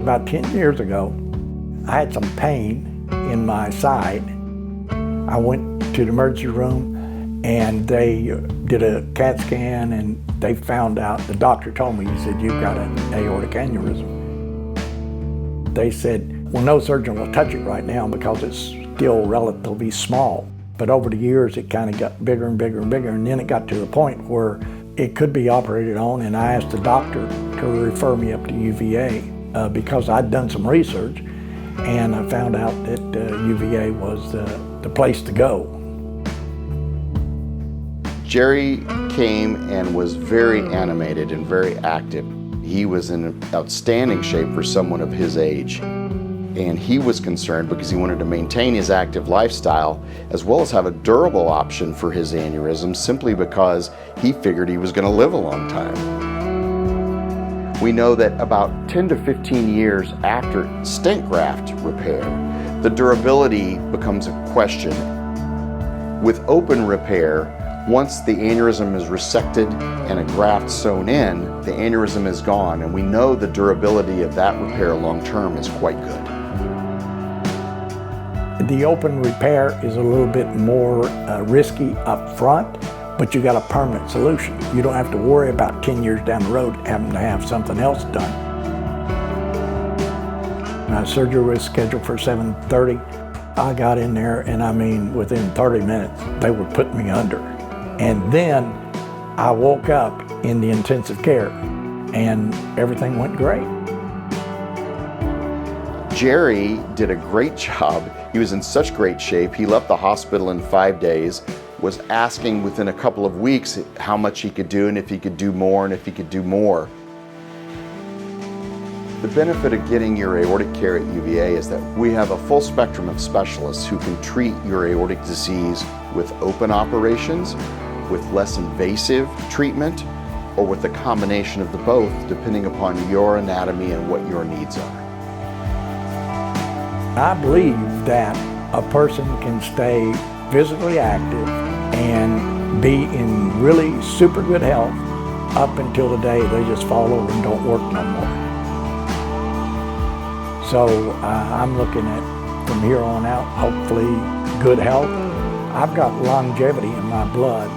About 10 years ago, I had some pain in my side. I went to the emergency room and they did a CAT scan and they found out, the doctor told me, he said, "You've got an aortic aneurysm." They said, "Well, no surgeon will touch it right now because it's still relatively small." But over the years, it kind of got bigger and bigger and bigger, and then it got to the point where it could be operated on, and I asked the doctor to refer me up to UVA because I'd done some research, and I found out that UVA was the place to go. Jerry came and was very animated and very active. He was in outstanding shape for someone of his age. And he was concerned because he wanted to maintain his active lifestyle as well as have a durable option for his aneurysm, simply because he figured he was going to live a long time. We know that about 10 to 15 years after stent graft repair, the durability becomes a question. With open repair, once the aneurysm is resected and a graft sewn in, the aneurysm is gone, and we know the durability of that repair long term is quite good. The open repair is a little bit more risky up front, but you got a permanent solution. You don't have to worry about 10 years down the road having to have something else done. My surgery was scheduled for 7:30. I got in there, and I mean, within 30 minutes, they were putting me under. And then I woke up in the intensive care, and everything went great. Jerry did a great job. He was in such great shape. He left the hospital in 5 days, was asking within a couple of weeks how much he could do and if he could do more and if he could do more. The benefit of getting your aortic care at UVA is that we have a full spectrum of specialists who can treat your aortic disease with open operations, with less invasive treatment, or with a combination of the both, depending upon your anatomy and what your needs are. I believe that a person can stay physically active and be in really super good health up until the day they just fall over and don't work no more. So I'm looking at, from here on out, hopefully good health. I've got longevity in my blood.